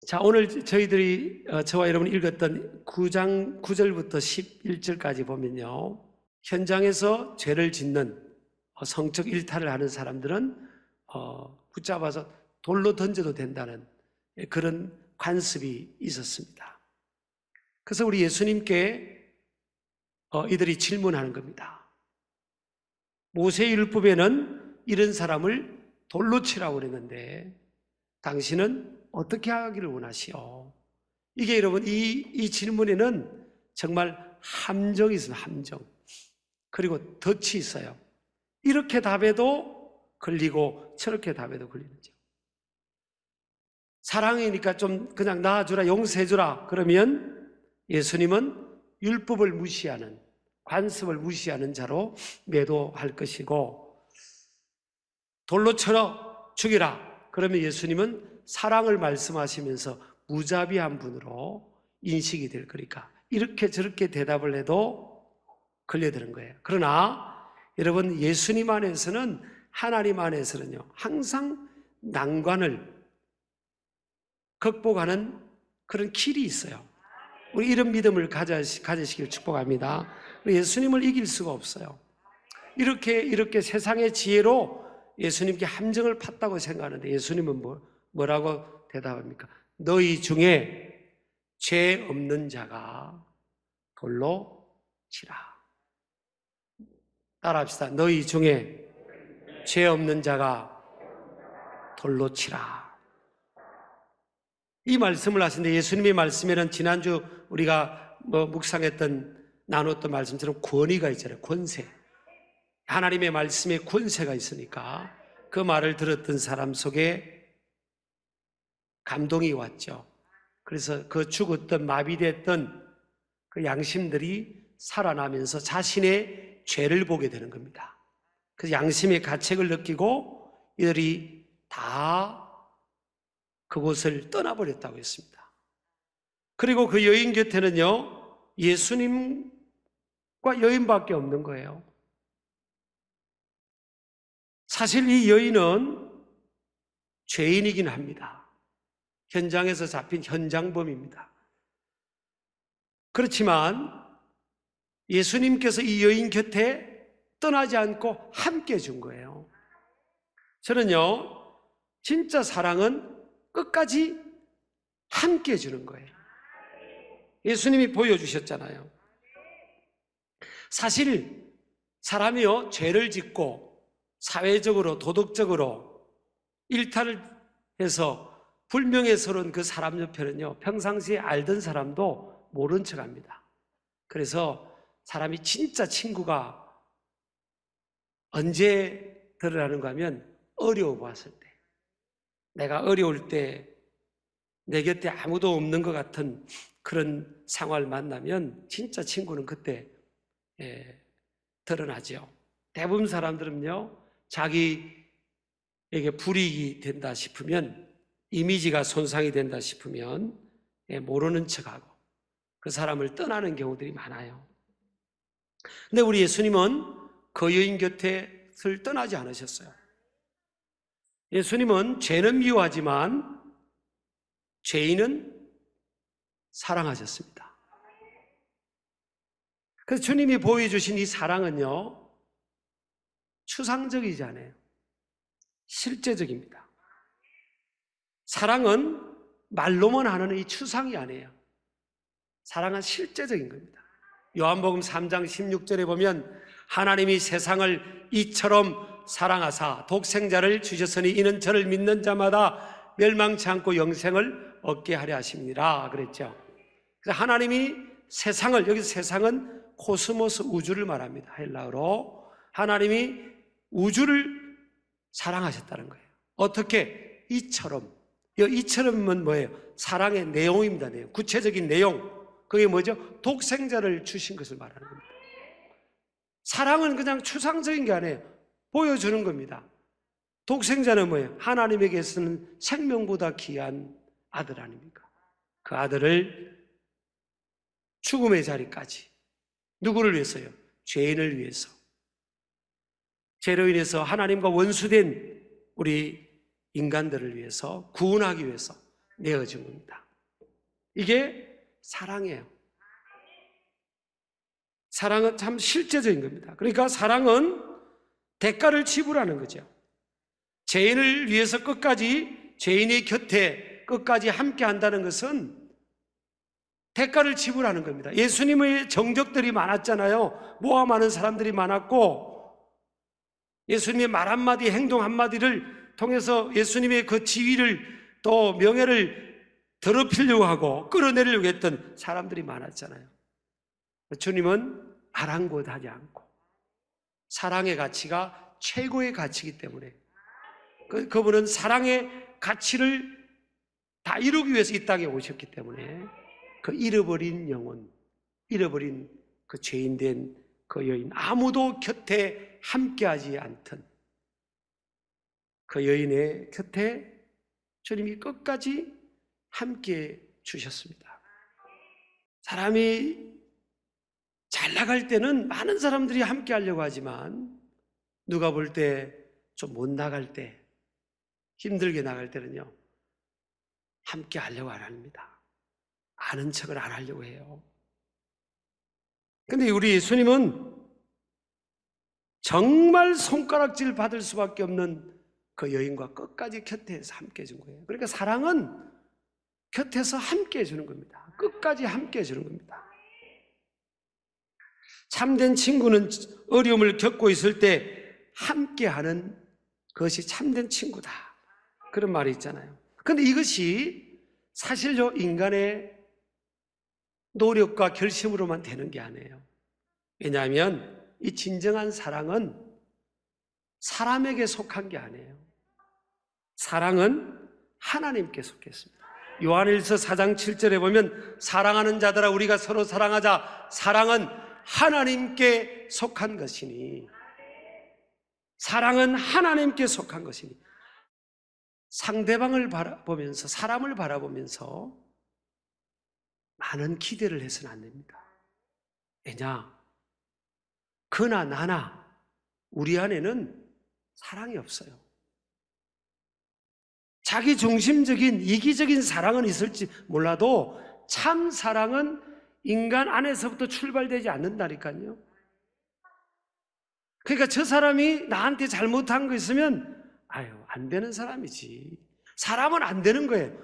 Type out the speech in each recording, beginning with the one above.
자, 오늘 저희들이 저와 여러분이 읽었던 9장 9절부터 11절까지 보면요, 현장에서 죄를 짓는 성적 일탈을 하는 사람들은 붙잡아서 돌로 던져도 된다는 그런 관습이 있었습니다. 그래서 우리 예수님께 이들이 질문하는 겁니다. 모세율법에는 이런 사람을 돌로 치라고 그랬는데 당신은 어떻게 하기를 원하시오? 이게 여러분, 이 질문에는 정말 함정이 있습니다. 함정. 그리고 덫이 있어요. 이렇게 답해도 걸리고 저렇게 답해도 걸리는죠. 사랑이니까 좀 그냥 놔주라, 용서해주라 그러면 예수님은 율법을 무시하는, 관습을 무시하는 자로 매도할 것이고, 돌로 쳐러 죽이라 그러면 예수님은 사랑을 말씀하시면서 무자비한 분으로 인식이 될 거니까 이렇게 저렇게 대답을 해도 걸려드는 거예요. 그러나 여러분, 예수님 안에서는, 하나님 안에서는요, 항상 난관을 극복하는 그런 길이 있어요. 우리 이런 믿음을 가지시길 축복합니다. 예수님을 이길 수가 없어요. 이렇게 세상의 지혜로 예수님께 함정을 팠다고 생각하는데 예수님은 뭐라고 대답합니까? 너희 중에 죄 없는 자가 돌로 치라. 따라합시다. 너희 중에 죄 없는 자가 돌로 치라. 이 말씀을 하시는데 예수님의 말씀에는 지난주 우리가 묵상했던, 나눴던 말씀처럼 권위가 있잖아요. 권세. 하나님의 말씀에 권세가 있으니까 그 말을 들었던 사람 속에 감동이 왔죠. 그래서 그 죽었던, 마비됐던 그 양심들이 살아나면서 자신의 죄를 보게 되는 겁니다. 그래서 양심의 가책을 느끼고 이들이 다 그곳을 떠나버렸다고 했습니다. 그리고 그 여인 곁에는요, 예수님과 여인밖에 없는 거예요. 사실 이 여인은 죄인이긴 합니다. 현장에서 잡힌 현장범입니다. 그렇지만 예수님께서 이 여인 곁에 떠나지 않고 함께 해준 거예요. 저는요, 진짜 사랑은 끝까지 함께 해주는 거예요. 예수님이 보여주셨잖아요. 사실 사람이요, 죄를 짓고 사회적으로, 도덕적으로 일탈을 해서 불명예스러운 그 사람 옆에는요, 평상시에 알던 사람도 모른 척 합니다. 그래서 사람이 진짜 친구가 언제 드러나는가 하면 어려워 봤을 때, 내가 어려울 때 내 곁에 아무도 없는 것 같은 그런 상황을 만나면 진짜 친구는 그때 드러나죠. 대부분 사람들은요, 자기에게 불이익이 된다 싶으면, 이미지가 손상이 된다 싶으면 모르는 척하고 그 사람을 떠나는 경우들이 많아요. 근데 우리 예수님은 그 여인 곁에를 떠나지 않으셨어요. 예수님은 죄는 미워하지만 죄인은 사랑하셨습니다. 그래서 주님이 보여주신 이 사랑은요, 추상적이지 않아요. 실제적입니다. 사랑은 말로만 하는 이 추상이 아니에요. 사랑은 실제적인 겁니다. 요한복음 3장 16절에 보면 하나님이 세상을 이처럼 사랑하사 독생자를 주셨으니 이는 저를 믿는 자마다 멸망치 않고 영생을 얻게 하려 하심이라 그랬죠. 그래서 하나님이 세상을, 여기서 세상은 코스모스, 우주를 말합니다. 헬라어로. 하나님이 우주를 사랑하셨다는 거예요. 어떻게? 이처럼. 이처럼은 뭐예요? 사랑의 내용입니다. 내용. 구체적인 내용. 그게 뭐죠? 독생자를 주신 것을 말하는 겁니다. 사랑은 그냥 추상적인 게 아니에요. 보여주는 겁니다. 독생자는 뭐예요? 하나님에게서는 생명보다 귀한 아들 아닙니까? 그 아들을 죽음의 자리까지. 누구를 위해서요? 죄인을 위해서. 죄로 인해서 하나님과 원수된 우리 인간들을 위해서, 구원하기 위해서 내어준 겁니다. 이게 사랑이에요. 사랑은 참 실제적인 겁니다. 그러니까 사랑은 대가를 지불하는 거죠. 죄인을 위해서 끝까지 죄인의 곁에 끝까지 함께 한다는 것은 대가를 지불하는 겁니다. 예수님의 정적들이 많았잖아요. 모함하는 사람들이 많았고 예수님의 말 한마디 행동 한마디를 통해서 예수님의 그 지위를 또 명예를 더럽히려고 하고 끌어내리려고 했던 사람들이 많았잖아요. 주님은 아랑곳하지 않고 사랑의 가치가 최고의 가치이기 때문에 그분은 사랑의 가치를 다 이루기 위해서 이 땅에 오셨기 때문에 그 잃어버린 영혼, 잃어버린 그 죄인된 그 여인, 아무도 곁에 함께하지 않던 그 여인의 곁에 주님이 끝까지 함께 주셨습니다. 사람이 잘 나갈 때는 많은 사람들이 함께 하려고 하지만 누가 볼 때 좀 못 나갈 때, 힘들게 나갈 때는요 함께 하려고 안 합니다. 아는 척을 안 하려고 해요. 근데 우리 예수님은 정말 손가락질 받을 수밖에 없는 그 여인과 끝까지 곁에서 함께 해준 거예요. 그러니까 사랑은 곁에서 함께 해주는 겁니다. 끝까지 함께 해주는 겁니다. 참된 친구는 어려움을 겪고 있을 때 함께하는 것이 참된 친구다. 그런 말이 있잖아요. 그런데 이것이 사실요 인간의 노력과 결심으로만 되는 게 아니에요. 왜냐하면 이 진정한 사랑은 사람에게 속한 게 아니에요. 사랑은 하나님께 속했습니다. 요한일서 4장 7절에 보면 사랑하는 자들아 우리가 서로 사랑하자. 사랑은 하나님께 속한 것이니, 사랑은 하나님께 속한 것이니, 상대방을 바라보면서, 사람을 바라보면서 많은 기대를 해서는 안 됩니다. 왜냐? 그나 나나 우리 안에는 사랑이 없어요. 자기 중심적인 이기적인 사랑은 있을지 몰라도 참 사랑은 인간 안에서부터 출발되지 않는다니까요. 그러니까 저 사람이 나한테 잘못한 거 있으면 안 되는 사람이지. 사람은 안 되는 거예요.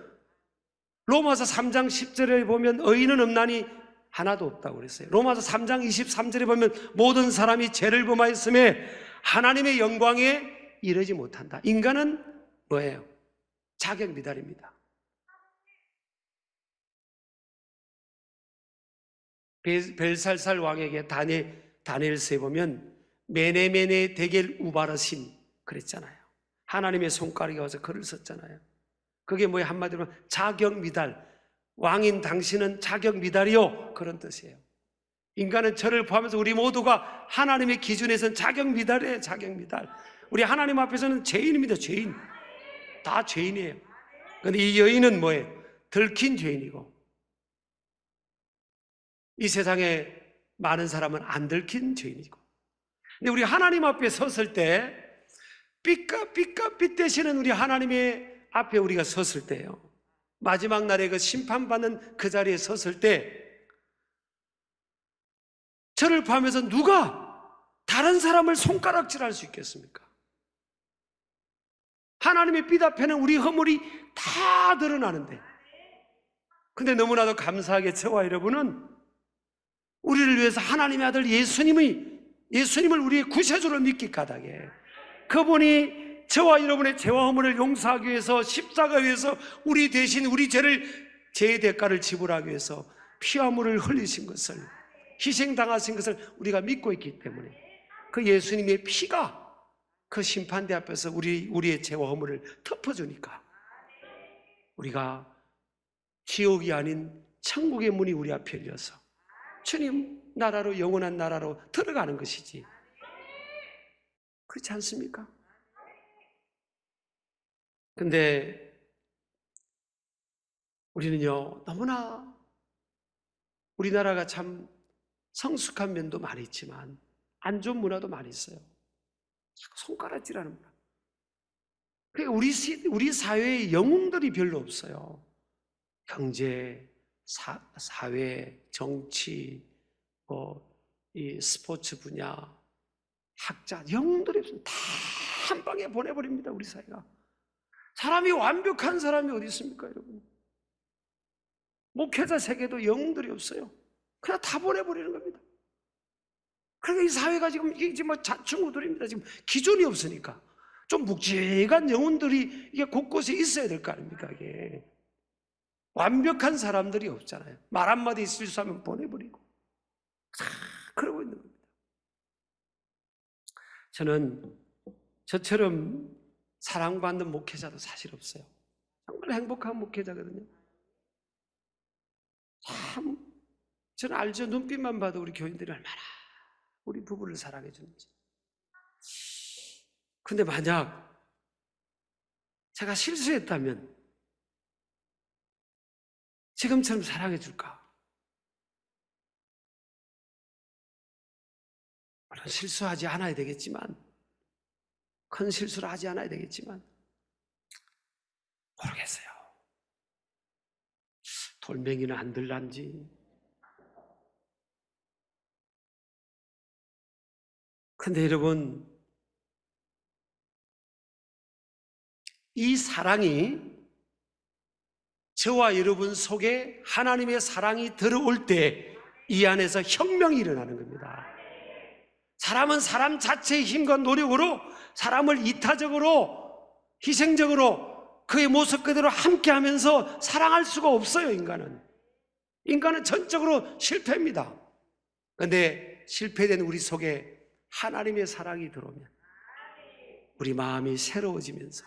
로마서 3장 10절에 보면 의인은 없나니 하나도 없다고 그랬어요. 로마서 3장 23절에 보면 모든 사람이 죄를 범하였음에 하나님의 영광에 이르지 못한다. 인간은 뭐예요? 자격 미달입니다. 벨살살 왕에게 다니엘서에 보면 메네메네 데겔 우바르신 그랬잖아요. 하나님의 손가락이 와서 글을 썼잖아요. 그게 뭐예요? 한마디로 자격 미달. 왕인 당신은 자격 미달이요, 그런 뜻이에요. 인간은 저를 포함해서 우리 모두가 하나님의 기준에서는 자격 미달이에요. 자격 미달. 우리 하나님 앞에서는 죄인입니다. 죄인. 다 죄인이에요. 그런데 이 여인은 뭐예요? 들킨 죄인이고, 이 세상에 많은 사람은 안 들킨 죄인이고. 근데 우리 하나님 앞에 섰을 때 삐까 삐되시는 우리 하나님의 앞에 우리가 섰을 때요, 마지막 날에 그 심판받는 그 자리에 섰을 때 저를 포함해서 누가 다른 사람을 손가락질할 수 있겠습니까? 하나님의 빛 앞에는 우리 허물이 다 드러나는데, 근데 너무나도 감사하게 저와 여러분은 우리를 위해서 하나님의 아들 예수님을 우리의 구세주로 믿기 까닭에 그분이 저와 여러분의 죄와 허물을 용서하기 위해서 십자가 위에서 우리 대신 우리 죄의 대가를 지불하기 위해서 피와 물을 흘리신 것을, 희생당하신 것을 우리가 믿고 있기 때문에 그 예수님의 피가 그 심판대 앞에서 우리의 죄와 허물을 덮어주니까 우리가 지옥이 아닌 천국의 문이 우리 앞에 열려서 주님 나라로, 영원한 나라로 들어가는 것이지, 그렇지 않습니까? 근데 우리는요, 너무나 우리나라가 참 성숙한 면도 많이 있지만 안 좋은 문화도 많이 있어요. 손가락질하는 문화. 그러니까 우리 사회에 영웅들이 별로 없어요. 경제, 사회, 정치, 이 스포츠 분야, 학자, 영웅들이 없어요. 다 한 방에 보내버립니다, 우리 사회가. 사람이 완벽한 사람이 어디 있습니까, 여러분? 목회자 세계도 영웅들이 없어요. 그냥 다 보내버리는 겁니다. 그러니까 이 사회가 지금 이게 뭐 자충우돌입니다. 지금 기준이 없으니까. 좀 묵직한 영혼들이 이게 곳곳에 있어야 될 거 아닙니까, 이게. 완벽한 사람들이 없잖아요. 말 한마디 실수하면 보내버리고. 다 그러고 있는 겁니다. 저는 저처럼 사랑받는 목회자도 사실 없어요. 정말 행복한 목회자거든요. 참, 저는 알죠. 눈빛만 봐도 우리 교인들이 얼마나 우리 부부를 사랑해 주는지. 근데 만약 제가 실수했다면 지금처럼 사랑해 줄까? 물론 실수하지 않아야 되겠지만, 큰 실수를 하지 않아야 되겠지만, 모르겠어요. 돌멩이는 안 들란지. 근데 여러분, 이 사랑이 저와 여러분 속에 하나님의 사랑이 들어올 때 이 안에서 혁명이 일어나는 겁니다. 사람은 사람 자체의 힘과 노력으로 사람을 이타적으로 희생적으로 그의 모습 그대로 함께하면서 사랑할 수가 없어요. 인간은 전적으로 실패입니다. 그런데 실패된 우리 속에 하나님의 사랑이 들어오면 우리 마음이 새로워지면서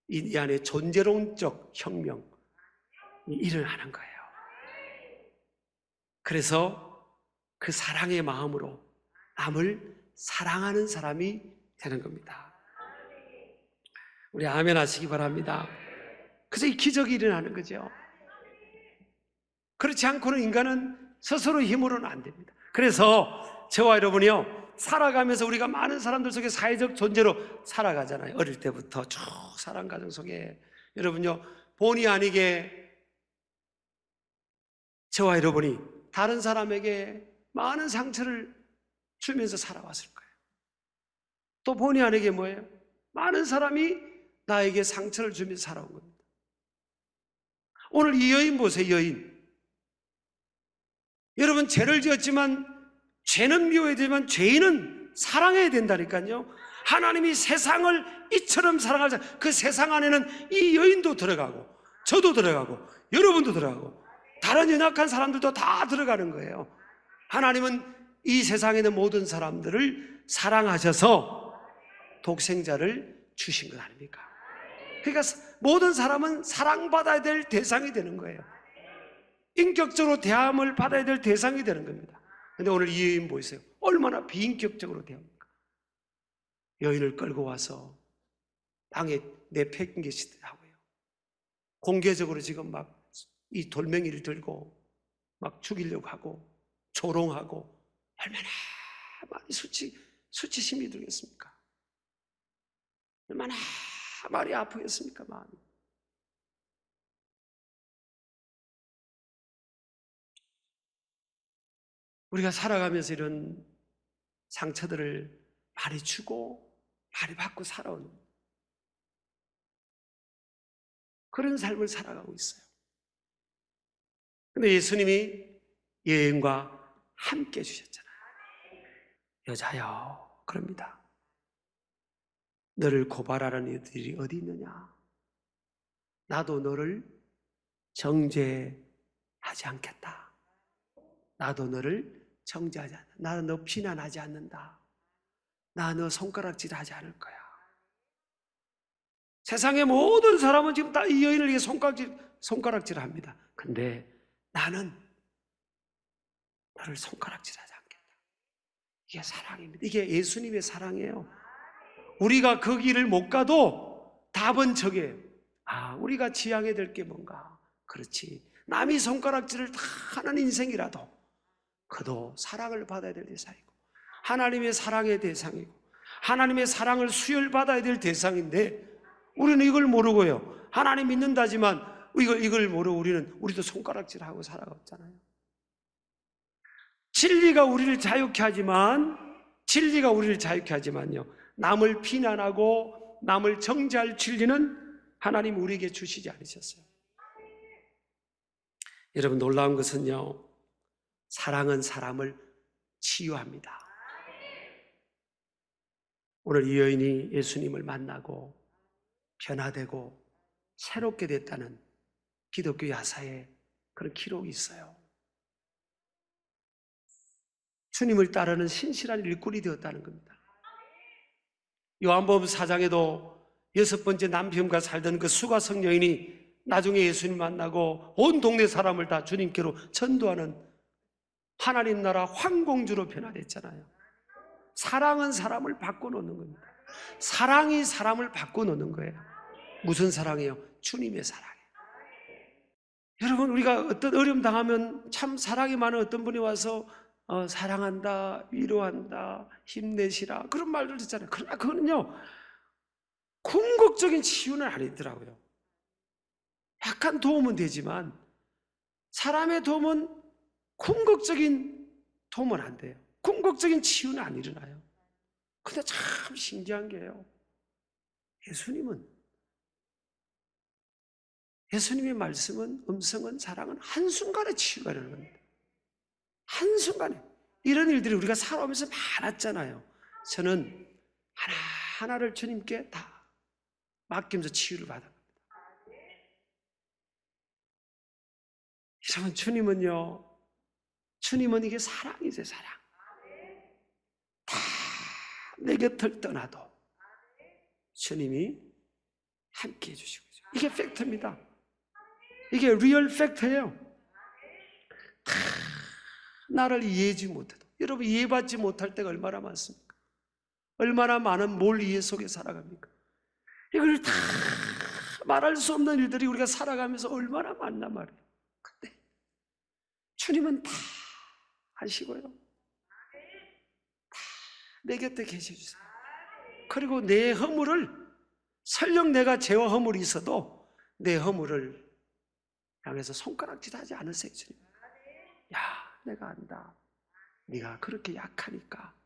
이 안에 존재론적 혁명이 일어나는 거예요. 그래서 그 사랑의 마음으로 남을 사랑하는 사람이 되는 겁니다. 우리 아멘 하시기 바랍니다. 그래서 이 기적이 일어나는 거죠. 그렇지 않고는 인간은 스스로 힘으로는 안 됩니다. 그래서 저와 여러분이요, 살아가면서 우리가 많은 사람들 속에 사회적 존재로 살아가잖아요. 어릴 때부터 쭉 사랑 가정 속에. 여러분요, 본의 아니게 저와 여러분이 다른 사람에게 많은 상처를 주면서 살아왔을 거예요. 또 본의 아니게 뭐예요? 많은 사람이 나에게 상처를 주면서 살아온 겁니다. 오늘 이 여인 보세요, 여인. 여러분, 죄를 지었지만 죄는 미워야 되지만 죄인은 사랑해야 된다니까요. 하나님이 세상을 이처럼 사랑하자. 그 세상 안에는 이 여인도 들어가고 저도 들어가고 여러분도 들어가고 다른 연약한 사람들도 다 들어가는 거예요. 하나님은 이 세상에 있는 모든 사람들을 사랑하셔서 독생자를 주신 것 아닙니까? 그러니까 모든 사람은 사랑받아야 될 대상이 되는 거예요. 인격적으로 대함을 받아야 될 대상이 되는 겁니다. 그런데 오늘 이 여인 보세요. 얼마나 비인격적으로 대합니까? 여인을 끌고 와서 방에 내팽개치더라고요. 공개적으로 지금 막 이 돌멩이를 들고 막 죽이려고 하고 조롱하고 얼마나 많이 수치심이 들겠습니까? 얼마나 말이 아프겠습니까? 마음이. 우리가 살아가면서 이런 상처들을 많이 주고 많이 받고 살아오는 그런 삶을 살아가고 있어요. 근데 예수님이 여인과 함께 해주셨잖아요. 여자여, 그럽니다. 너를 고발하는 이들이 어디 있느냐? 나도 너를 정죄하지 않겠다. 나도 너를 정죄하지 않는다. 나도 너 비난하지 않는다. 나 너 손가락질하지 않을 거야. 세상의 모든 사람은 지금 다 이 여인을 위해 손가락질합니다. 근데 나는 너를 손가락질하지 않겠다. 이게 사랑입니다. 이게 예수님의 사랑이에요. 우리가 그 길을 못 가도 답은 저게. 우리가 지향해야 될 게 뭔가. 그렇지. 남이 손가락질을 다 하는 인생이라도 그도 사랑을 받아야 될 대상이고 하나님의 사랑의 대상이고 하나님의 사랑을 수혈받아야 될 대상인데 우리는 이걸 모르고요. 하나님 믿는다지만 이걸 모르고 우리도 손가락질하고 살아갔잖아요. 진리가 우리를 자유케 하지만요, 남을 비난하고 남을 정죄할 진리는 하나님 우리에게 주시지 않으셨어요. 여러분, 놀라운 것은요, 사랑은 사람을 치유합니다. 오늘 이 여인이 예수님을 만나고 변화되고 새롭게 됐다는 기독교 야사에 그런 기록이 있어요. 주님을 따르는 신실한 일꾼이 되었다는 겁니다. 요한복음 4장에도 6번째 남편과 살던 그 수가성 여인이 나중에 예수님 만나고 온 동네 사람을 다 주님께로 전도하는 하나님 나라 황공주로 변화됐잖아요. 사랑은 사람을 바꿔놓는 겁니다. 사랑이 사람을 바꿔놓는 거예요. 무슨 사랑이에요? 주님의 사랑이에요. 여러분, 우리가 어떤 어려움 당하면 참 사랑이 많은 어떤 분이 와서 사랑한다, 위로한다, 힘내시라, 그런 말들 듣잖아요. 그러나 그거는요, 궁극적인 치유는 아니더라고요. 약간 도움은 되지만 사람의 도움은 궁극적인 도움은 안 돼요. 궁극적인 치유는 안 일어나요. 근데 참 신기한 게요, 예수님의 말씀은, 음성은, 사랑은 한순간에 치유가 되는 겁니다. 한순간에. 이런 일들이 우리가 살아오면서 많았잖아요. 저는 하나하나를 주님께 다 맡기면서 치유를 받은 겁니다. 여러분, 주님은 이게 사랑이죠, 사랑. 다 내 곁을 떠나도 주님이 함께 해주시고, 이게 팩트입니다. 이게 리얼 팩트예요. 다 나를 이해하지 못해도, 여러분, 이해받지 못할 때가 얼마나 많습니까? 얼마나 많은 몰 이해 속에 살아갑니까? 이걸 다 말할 수 없는 일들이 우리가 살아가면서 얼마나 많나 말이에요. 근데 주님은 다 아시고요, 다 내 곁에 계셔주세요. 그리고 내 허물을, 설령 내가 죄와 허물이 있어도 내 허물을 향해서 손가락질하지 않으세요. 주님, 야, 내가 안다. 네가 그렇게 약하니까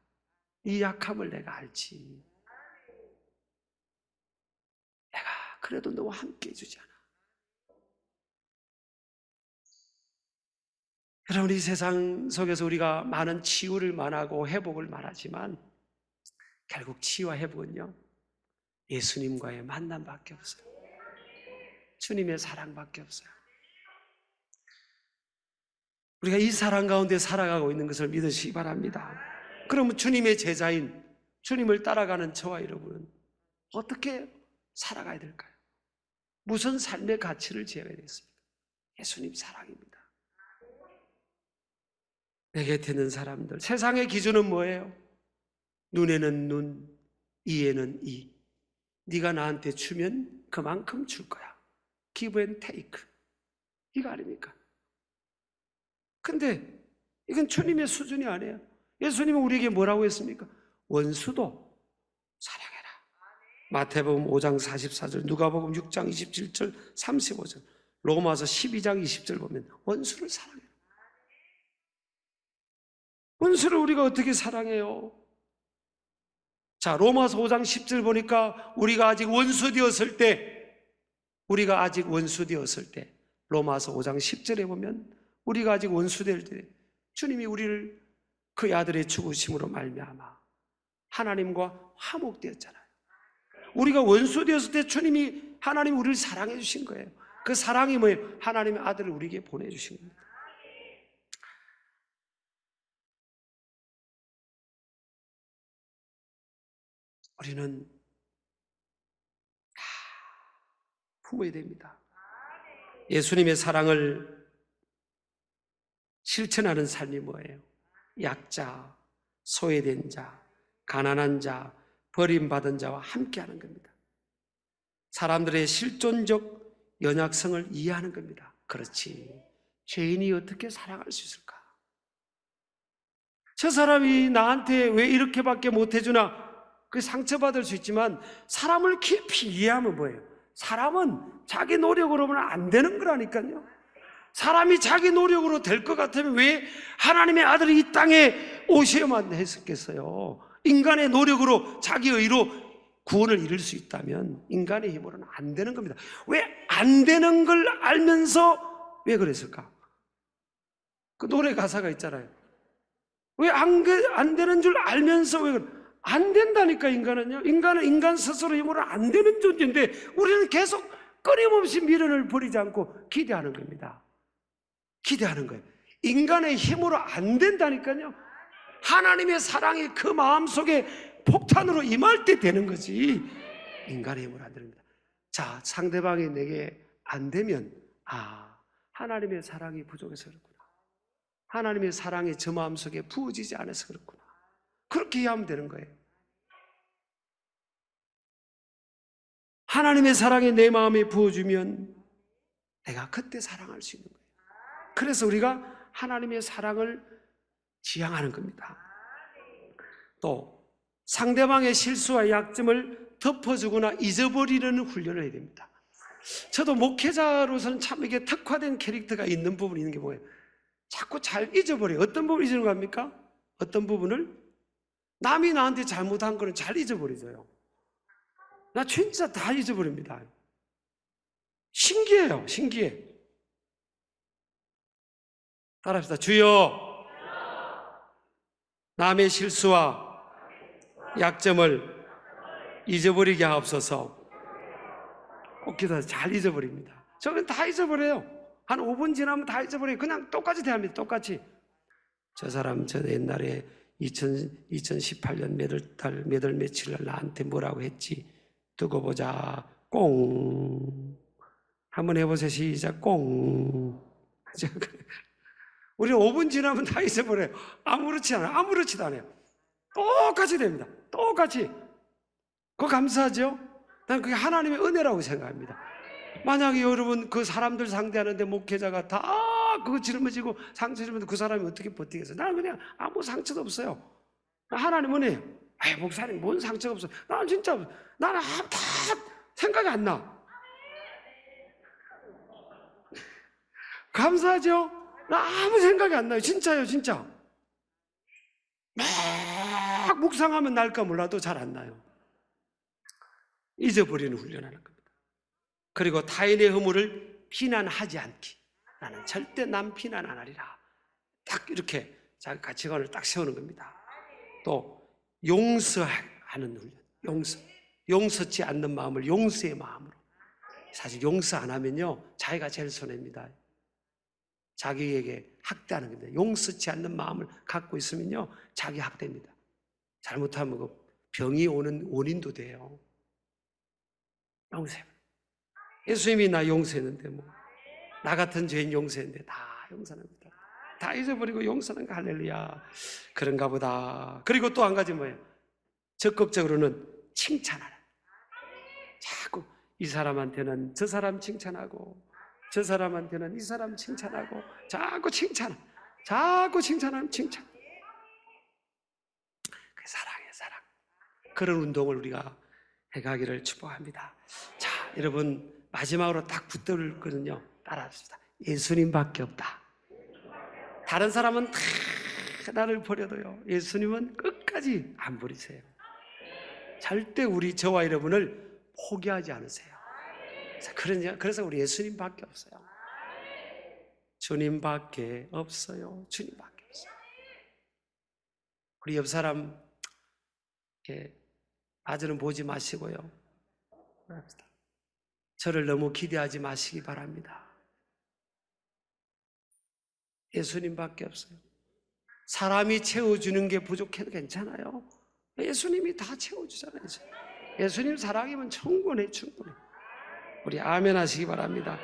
이 약함을 내가 알지. 내가 그래도 너와 함께 해주지 않아. 여러분, 이 세상 속에서 우리가 많은 치유를 말하고 회복을 말하지만 결국 치유와 회복은요, 예수님과의 만남밖에 없어요. 주님의 사랑밖에 없어요. 우리가 이 사랑 가운데 살아가고 있는 것을 믿으시기 바랍니다. 그러면 주님의 제자인, 주님을 따라가는 저와 여러분은 어떻게 살아가야 될까요? 무슨 삶의 가치를 지어야 되겠습니까? 예수님 사랑입니다. 내 곁에 있는 사람들, 세상의 기준은 뭐예요? 눈에는 눈, 이에는 이. 네가 나한테 주면 그만큼 줄 거야. Give and take. 이거 아닙니까? 근데 이건 주님의 수준이 아니에요. 예수님은 우리에게 뭐라고 했습니까? 원수도 사랑해라. 마태복음 5장 44절, 누가복음 6장 27절, 35절, 로마서 12장 20절 보면 원수를 사랑해라. 원수를 우리가 어떻게 사랑해요? 자, 로마서 5장 10절 보니까 우리가 아직 원수 되었을 때, 로마서 5장 10절에 보면 우리가 아직 원수 될 때 주님이 우리를 그의 아들의 죽으심으로 말미암아 하나님과 화목되었잖아요. 우리가 원수 되었을 때 하나님이 우리를 사랑해 주신 거예요. 그 사랑이 뭐예요? 하나님의 아들을 우리에게 보내주신 겁니다. 우리는 다 품어야 됩니다. 예수님의 사랑을 실천하는 삶이 뭐예요? 약자, 소외된 자, 가난한 자, 버림받은 자와 함께하는 겁니다. 사람들의 실존적 연약성을 이해하는 겁니다. 그렇지, 죄인이 어떻게 사랑할 수 있을까? 저 사람이 나한테 왜 이렇게밖에 못해주나? 그 상처받을 수 있지만 사람을 깊이 이해하면 뭐예요? 사람은 자기 노력으로는 안 되는 거라니까요. 사람이 자기 노력으로 될 것 같으면 왜 하나님의 아들이 이 땅에 오셔야만 했었겠어요? 인간의 노력으로 자기 의로 구원을 이룰 수 있다면 인간의 힘으로는 안 되는 겁니다. 왜 안 되는 걸 알면서 왜 그랬을까? 그 노래 가사가 있잖아요. 왜 안 되는 줄 알면서 왜 안 된다니까. 인간은요, 인간은 인간 스스로 힘으로 안 되는 존재인데 우리는 계속 끊임없이 미련을 버리지 않고 기대하는 겁니다. 기대하는 거예요. 인간의 힘으로 안 된다니까요. 하나님의 사랑이 그 마음속에 폭탄으로 임할 때 되는 거지 인간의 힘으로 안 됩니다. 자, 상대방이 내게 안 되면 하나님의 사랑이 부족해서 그렇구나. 하나님의 사랑이 저 마음속에 부어지지 않아서 그렇구나. 그렇게 이해하면 되는 거예요. 하나님의 사랑이 내 마음에 부어주면 내가 그때 사랑할 수 있는 거예요. 그래서 우리가 하나님의 사랑을 지향하는 겁니다. 또 상대방의 실수와 약점을 덮어주거나 잊어버리는 훈련을 해야 됩니다. 저도 목회자로서는 참 이게 특화된 캐릭터가 있는 부분이 있는 게 뭐예요? 자꾸 잘 잊어버려요. 어떤 부분을 잊는 겁니까? 어떤 부분을? 남이 나한테 잘못한 거는 잘 잊어버리죠. 나 진짜 다 잊어버립니다. 신기해요. 신기해. 따라합시다. 주여, 남의 실수와 약점을 잊어버리게 하옵소서. 꼭 기도해서 잘 잊어버립니다. 저는 다 잊어버려요. 한 5분 지나면 다 잊어버려요. 그냥 똑같이 대합니다. 똑같이. 저 사람 저 옛날에 2018년 몇 월 며칠 날 나한테 뭐라고 했지? 두고 보자. 꽁. 한번 해보세요. 시작. 꽁. 우리 5분 지나면 다 잊어버려요. 아무렇지 않아요. 아무렇지도 않아요. 똑같이 됩니다. 똑같이. 그거 감사하죠? 난 그게 하나님의 은혜라고 생각합니다. 만약에 여러분 그 사람들 상대하는데 목회자가 다 그거 짊어지고 상처 주면 그 사람이 어떻게 버티겠어요? 나는 그냥 아무 상처도 없어요. 하나님 은혜예요. 목사님 뭔 상처가 없어. 나는 진짜 나는 다 생각이 안 나. 감사하죠? 나 아무 생각이 안 나요. 진짜요, 진짜. 막 묵상하면 날까 몰라도 잘 안 나요. 잊어버리는 훈련하는 겁니다. 그리고 타인의 허물을 비난하지 않기. 나는 절대 남 비난 안 하리라. 딱 이렇게 자기 가치관을 딱 세우는 겁니다. 또 용서하는 훈련. 용서치 않는 마음을 용서의 마음으로. 사실 용서 안 하면요, 자기가 제일 손해입니다. 자기에게 학대하는 겁니다. 용서치 않는 마음을 갖고 있으면요, 자기 학대입니다. 잘못하면 그 병이 오는 원인도 돼요. 용서해. 예수님이 나 용서했는데 나 같은 죄인 용서했는데 다 용서합니다. 다 잊어버리고 용서하는 거 할렐루야. 그런가 보다. 그리고 또 한 가지 뭐예요? 적극적으로는 칭찬하는. 자꾸 이 사람한테는 저 사람 칭찬하고 저 사람한테는 이 사람 칭찬하고 자꾸 칭찬하면 칭찬. 그게 사랑이에요, 사랑. 그런 운동을 우리가 해가기를 축복합니다. 자, 여러분 마지막으로 딱 붙들 거는요, 따라합시다. 예수님밖에 없다. 다른 사람은 다 나를 버려도요, 예수님은 끝까지 안 버리세요. 절대 저와 여러분을 포기하지 않으세요. 그래서 우리 예수님밖에 없어요. 주님밖에 없어요. 주님밖에 없어요. 우리 옆 사람 아주는 보지 마시고요, 저를 너무 기대하지 마시기 바랍니다. 예수님밖에 없어요. 사람이 채워주는 게 부족해도 괜찮아요. 예수님이 다 채워주잖아요. 예수님 사랑이면 충분해. 우리 아멘 하시기 바랍니다.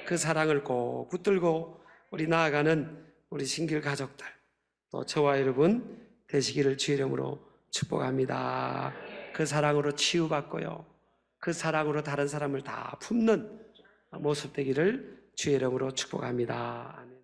그 사랑을 꼭 붙들고 우리 나아가는 우리 신길 가족들, 또 저와 여러분 되시기를 주의 이름으로 축복합니다. 그 사랑으로 치유받고요, 그 사랑으로 다른 사람을 다 품는 모습 되기를 주의 이름으로 축복합니다. 아멘.